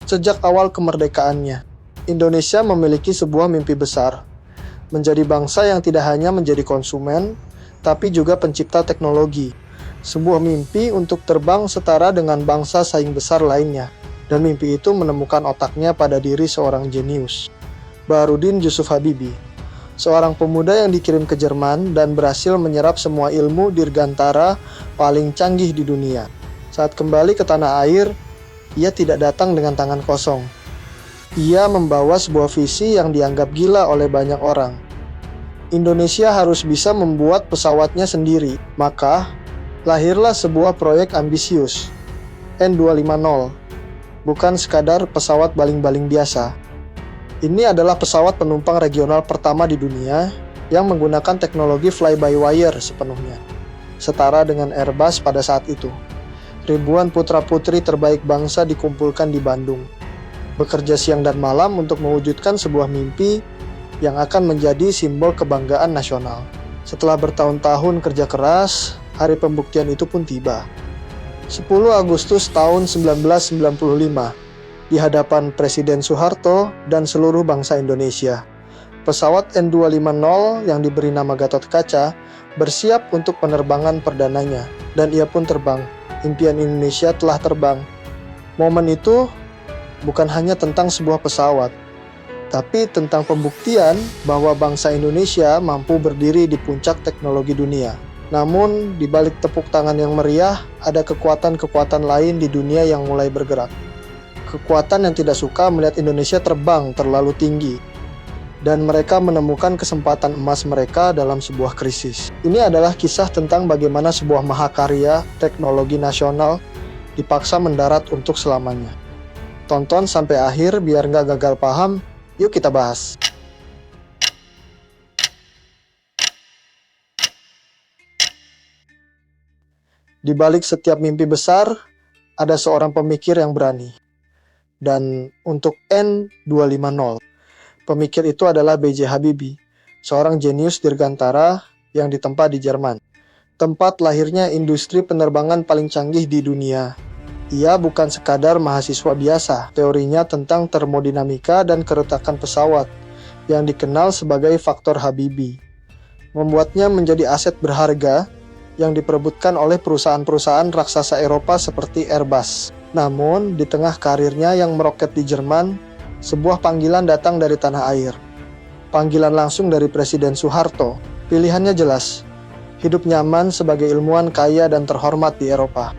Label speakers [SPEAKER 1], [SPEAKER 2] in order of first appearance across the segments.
[SPEAKER 1] Sejak awal kemerdekaannya, Indonesia memiliki sebuah mimpi besar, menjadi bangsa yang tidak hanya menjadi konsumen, tapi juga pencipta teknologi. Sebuah mimpi untuk terbang setara dengan bangsa saing besar lainnya. Dan mimpi itu menemukan otaknya pada diri seorang jenius, Baharudin Yusuf Habibie. Seorang pemuda yang dikirim ke Jerman dan berhasil menyerap semua ilmu dirgantara paling canggih di dunia. Saat kembali ke tanah air, ia tidak datang dengan tangan kosong. Ia membawa sebuah visi yang dianggap gila oleh banyak orang. Indonesia harus bisa membuat pesawatnya sendiri. Maka, lahirlah sebuah proyek ambisius, N250. Bukan sekadar pesawat baling-baling biasa. Ini adalah pesawat penumpang regional pertama di dunia yang menggunakan teknologi fly-by-wire sepenuhnya, setara dengan Airbus pada saat itu. Ribuan putra-putri terbaik bangsa dikumpulkan di Bandung, bekerja siang dan malam untuk mewujudkan sebuah mimpi yang akan menjadi simbol kebanggaan nasional. Setelah bertahun-tahun kerja keras, hari pembuktian itu pun tiba. 10 Agustus tahun 1995, di hadapan Presiden Soeharto dan seluruh bangsa Indonesia, pesawat N250 yang diberi nama Gatotkaca bersiap untuk penerbangan perdananya, dan ia pun terbang. Impian Indonesia telah terbang. Momen itu bukan hanya tentang sebuah pesawat, tapi tentang pembuktian bahwa bangsa Indonesia mampu berdiri di puncak teknologi dunia. Namun, di balik tepuk tangan yang meriah, ada kekuatan-kekuatan lain di dunia yang mulai bergerak. Kekuatan yang tidak suka melihat Indonesia terbang terlalu tinggi, dan mereka menemukan kesempatan emas mereka dalam sebuah krisis. Ini adalah kisah tentang bagaimana sebuah mahakarya teknologi nasional dipaksa mendarat untuk selamanya. Tonton sampai akhir biar nggak gagal paham. Yuk kita bahas. Di balik setiap mimpi besar, ada seorang pemikir yang berani. Dan untuk N250, pemikir itu adalah B.J. Habibie, seorang jenius dirgantara yang ditempa di Jerman, tempat lahirnya industri penerbangan paling canggih di dunia. Ia bukan sekadar mahasiswa biasa. Teorinya tentang termodinamika dan keretakan pesawat, yang dikenal sebagai faktor Habibie, membuatnya menjadi aset berharga yang diperebutkan oleh perusahaan-perusahaan raksasa Eropa seperti Airbus. Namun, di tengah karirnya yang meroket di Jerman, sebuah panggilan datang dari tanah air. Panggilan langsung dari Presiden Soeharto. Pilihannya jelas, hidup nyaman sebagai ilmuwan kaya dan terhormat di Eropa,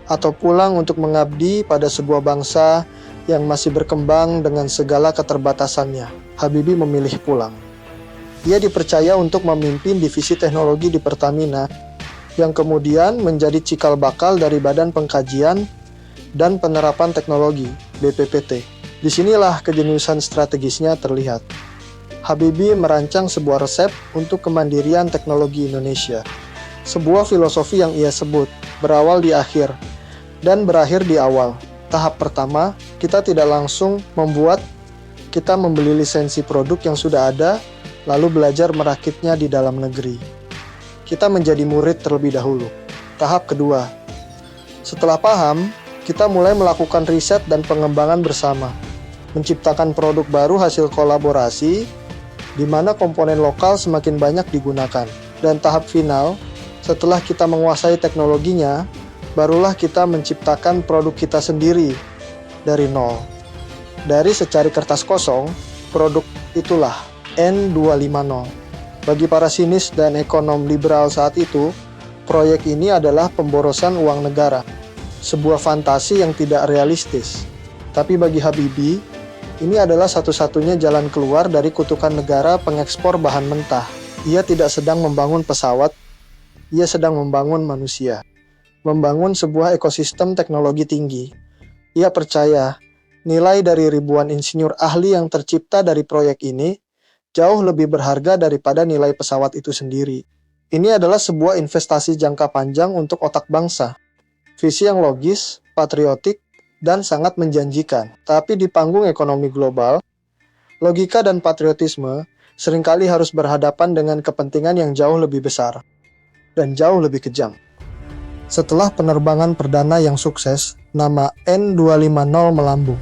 [SPEAKER 1] atau pulang untuk mengabdi pada sebuah bangsa yang masih berkembang dengan segala keterbatasannya. Habibie memilih pulang. Ia dipercaya untuk memimpin divisi teknologi di Pertamina, yang kemudian menjadi cikal bakal dari Badan Pengkajian dan Penerapan Teknologi, BPPT. Disinilah kejeniusan strategisnya terlihat. Habibie merancang sebuah resep untuk kemandirian teknologi Indonesia. Sebuah filosofi yang ia sebut, berawal di akhir dan berakhir di awal. Tahap pertama, kita tidak langsung membuat, kita membeli lisensi produk yang sudah ada, lalu belajar merakitnya di dalam negeri. Kita menjadi murid terlebih dahulu. Tahap kedua, setelah paham, kita mulai melakukan riset dan pengembangan bersama, menciptakan produk baru hasil kolaborasi, di mana komponen lokal semakin banyak digunakan. Dan tahap final, setelah kita menguasai teknologinya, barulah kita menciptakan produk kita sendiri dari nol. Dari secari kertas kosong, produk itulah N250. Bagi para sinis dan ekonom liberal saat itu, proyek ini adalah pemborosan uang negara, sebuah fantasi yang tidak realistis. Tapi bagi Habibie, ini adalah satu-satunya jalan keluar dari kutukan negara pengekspor bahan mentah. Ia tidak sedang membangun pesawat, ia sedang membangun manusia. Membangun sebuah ekosistem teknologi tinggi. Ia percaya, nilai dari ribuan insinyur ahli yang tercipta dari proyek ini jauh lebih berharga daripada nilai pesawat itu sendiri. Ini adalah sebuah investasi jangka panjang untuk otak bangsa. Visi yang logis, patriotik, dan sangat menjanjikan. Tapi di panggung ekonomi global, logika dan patriotisme seringkali harus berhadapan dengan kepentingan yang jauh lebih besar dan jauh lebih kejam. Setelah penerbangan perdana yang sukses, nama N250 melambung.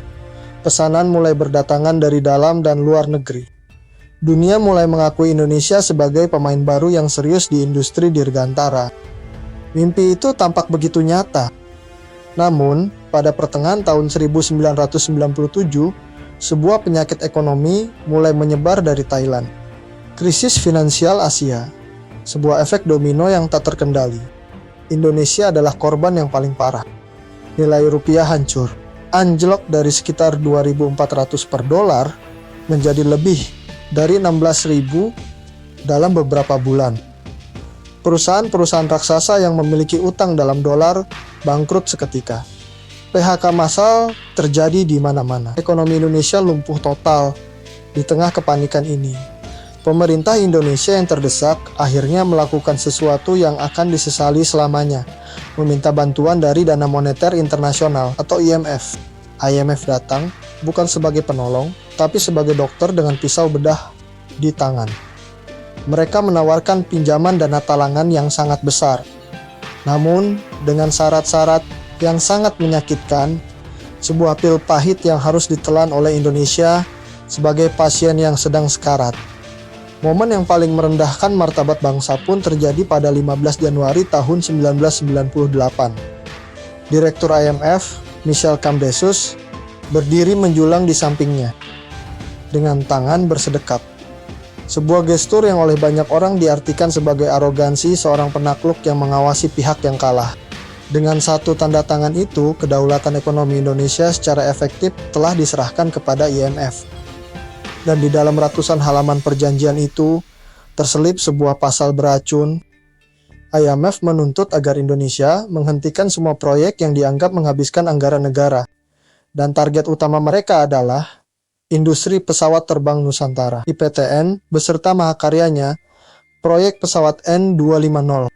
[SPEAKER 1] Pesanan mulai berdatangan dari dalam dan luar negeri. Dunia mulai mengakui Indonesia sebagai pemain baru yang serius di industri dirgantara. Mimpi itu tampak begitu nyata. Namun, pada pertengahan tahun 1997, sebuah penyakit ekonomi mulai menyebar dari Thailand. Krisis finansial Asia, sebuah efek domino yang tak terkendali. Indonesia adalah korban yang paling parah. Nilai rupiah hancur, anjlok dari sekitar 2.400 per dolar menjadi lebih dari 16.000 dalam beberapa bulan. Perusahaan-perusahaan raksasa yang memiliki utang dalam dolar bangkrut seketika. PHK massal terjadi di mana-mana. Ekonomi Indonesia lumpuh total di tengah kepanikan ini. Pemerintah Indonesia yang terdesak akhirnya melakukan sesuatu yang akan disesali selamanya, meminta bantuan dari Dana Moneter Internasional atau IMF. IMF datang bukan sebagai penolong, tapi sebagai dokter dengan pisau bedah di tangan. Mereka menawarkan pinjaman dana talangan yang sangat besar, namun dengan syarat-syarat yang sangat menyakitkan, sebuah pil pahit yang harus ditelan oleh Indonesia sebagai pasien yang sedang sekarat. Momen yang paling merendahkan martabat bangsa pun terjadi pada 15 Januari tahun 1998. Direktur IMF, Michel Camdesus, berdiri menjulang di sampingnya dengan tangan bersedekap. Sebuah gestur yang oleh banyak orang diartikan sebagai arogansi seorang penakluk yang mengawasi pihak yang kalah. Dengan satu tanda tangan itu, kedaulatan ekonomi Indonesia secara efektif telah diserahkan kepada IMF. Dan di dalam ratusan halaman perjanjian itu, terselip sebuah pasal beracun. IMF menuntut agar Indonesia menghentikan semua proyek yang dianggap menghabiskan anggaran negara. Dan target utama mereka adalah Industri Pesawat Terbang Nusantara, IPTN, beserta mahakaryanya, proyek pesawat N250.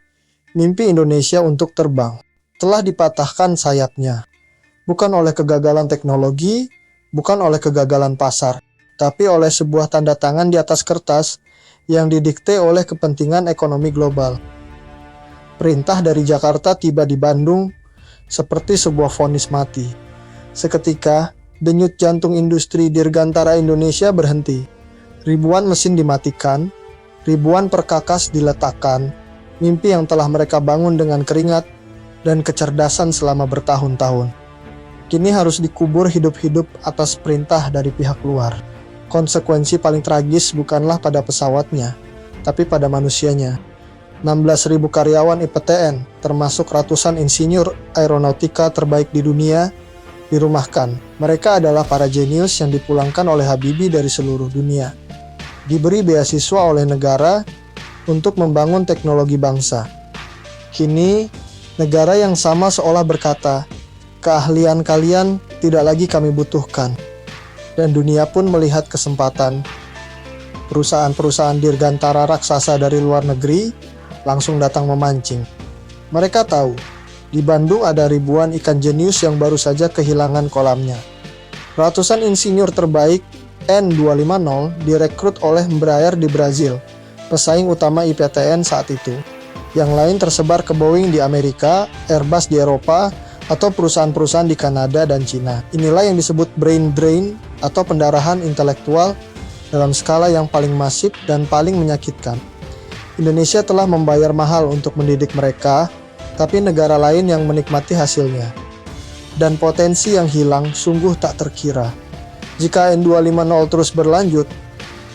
[SPEAKER 1] Mimpi Indonesia untuk terbang telah dipatahkan sayapnya. Bukan oleh kegagalan teknologi, bukan oleh kegagalan pasar, tapi oleh sebuah tanda tangan di atas kertas yang didikte oleh kepentingan ekonomi global. Perintah dari Jakarta tiba di Bandung seperti sebuah vonis mati. Seketika, denyut jantung industri dirgantara Indonesia berhenti. Ribuan mesin dimatikan, ribuan perkakas diletakkan, mimpi yang telah mereka bangun dengan keringat dan kecerdasan selama bertahun-tahun, kini harus dikubur hidup-hidup atas perintah dari pihak luar. Konsekuensi paling tragis bukanlah pada pesawatnya, tapi pada manusianya. 16.000 karyawan IPTN, termasuk ratusan insinyur aeronautika terbaik di dunia, dirumahkan. Mereka adalah para jenius yang dipulangkan oleh Habibie dari seluruh dunia. Diberi beasiswa oleh negara untuk membangun teknologi bangsa. Kini, negara yang sama seolah berkata, keahlian kalian tidak lagi kami butuhkan. Dan dunia pun melihat kesempatan. Perusahaan-perusahaan dirgantara raksasa dari luar negeri langsung datang memancing. Mereka tahu, di Bandung ada ribuan ikan jenius yang baru saja kehilangan kolamnya. Ratusan insinyur terbaik N250 direkrut oleh Embraer di Brazil, pesaing utama IPTN saat itu. Yang lain tersebar ke Boeing di Amerika, Airbus di Eropa, atau perusahaan-perusahaan di Kanada dan Cina. Inilah yang disebut brain drain atau pendarahan intelektual dalam skala yang paling masif dan paling menyakitkan. Indonesia telah membayar mahal untuk mendidik mereka, tapi negara lain yang menikmati hasilnya. Dan potensi yang hilang sungguh tak terkira. Jika N250 terus berlanjut,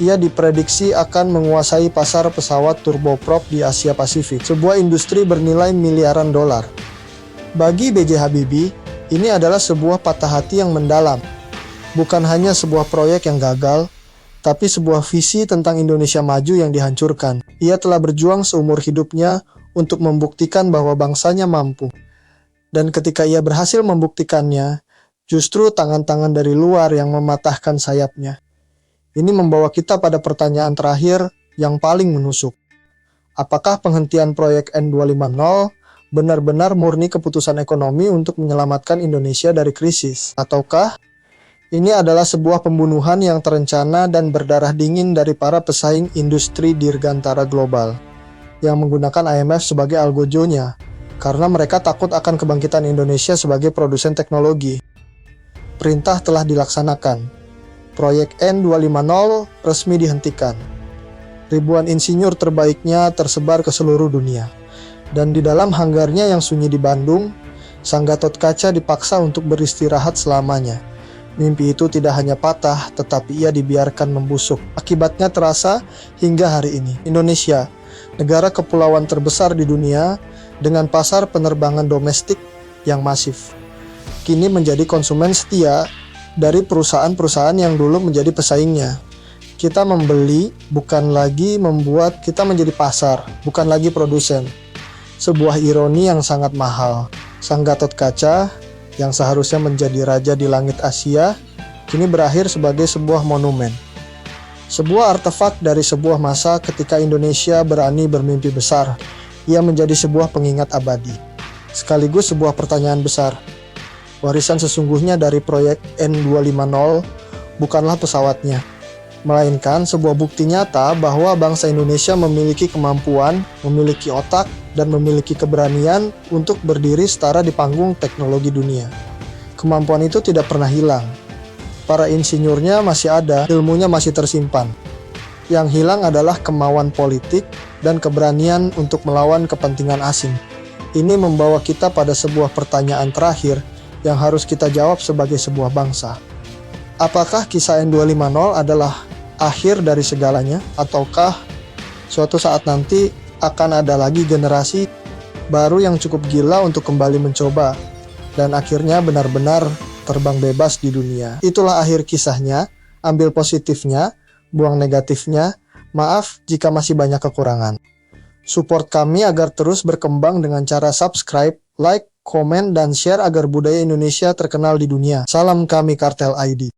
[SPEAKER 1] ia diprediksi akan menguasai pasar pesawat turboprop di Asia Pasifik, sebuah industri bernilai miliaran dolar. Bagi B.J. Habibie, ini adalah sebuah patah hati yang mendalam. Bukan hanya sebuah proyek yang gagal, tapi sebuah visi tentang Indonesia maju yang dihancurkan. Ia telah berjuang seumur hidupnya untuk membuktikan bahwa bangsanya mampu. Dan ketika ia berhasil membuktikannya, justru tangan-tangan dari luar yang mematahkan sayapnya. Ini membawa kita pada pertanyaan terakhir yang paling menusuk. Apakah penghentian proyek N250 benar-benar murni keputusan ekonomi untuk menyelamatkan Indonesia dari krisis? Ataukah ini adalah sebuah pembunuhan yang terencana dan berdarah dingin dari para pesaing industri dirgantara global yang menggunakan IMF sebagai algojonya karena mereka takut akan kebangkitan Indonesia sebagai produsen teknologi? perintah telah dilaksanakan. Proyek N250 resmi dihentikan. Ribuan insinyur terbaiknya tersebar ke seluruh dunia. Dan di dalam hanggarnya yang sunyi di Bandung, sang Gatotkaca dipaksa untuk beristirahat selamanya. Mimpi itu tidak hanya patah, tetapi ia dibiarkan membusuk. Akibatnya terasa hingga hari ini. Indonesia, negara kepulauan terbesar di dunia, dengan pasar penerbangan domestik yang masif, kini menjadi konsumen setia dari perusahaan-perusahaan yang dulu menjadi pesaingnya. Kita membeli, bukan lagi membuat, kita menjadi pasar, bukan lagi produsen. Sebuah ironi yang sangat mahal. Sang Gatotkaca, yang seharusnya menjadi raja di langit Asia, kini berakhir sebagai sebuah monumen. Sebuah artefak dari sebuah masa ketika Indonesia berani bermimpi besar. Ia menjadi sebuah pengingat abadi. Sekaligus sebuah pertanyaan besar. Warisan sesungguhnya dari proyek N250 bukanlah pesawatnya, melainkan sebuah bukti nyata bahwa bangsa Indonesia memiliki kemampuan, memiliki otak, dan memiliki keberanian untuk berdiri setara di panggung teknologi dunia. Kemampuan itu tidak pernah hilang. Para insinyurnya masih ada, ilmunya masih tersimpan. Yang hilang adalah kemauan politik dan keberanian untuk melawan kepentingan asing. Ini membawa kita pada sebuah pertanyaan terakhir yang harus kita jawab sebagai sebuah bangsa. Apakah kisah N250 adalah akhir dari segalanya, ataukah suatu saat nanti akan ada lagi generasi baru yang cukup gila untuk kembali mencoba dan akhirnya benar-benar terbang bebas di dunia? Itulah akhir kisahnya. Ambil positifnya, buang negatifnya. Maaf jika masih banyak kekurangan. Support kami agar terus berkembang dengan cara subscribe, like, komen, dan share agar budaya Indonesia terkenal di dunia. Salam kami Kartel ID.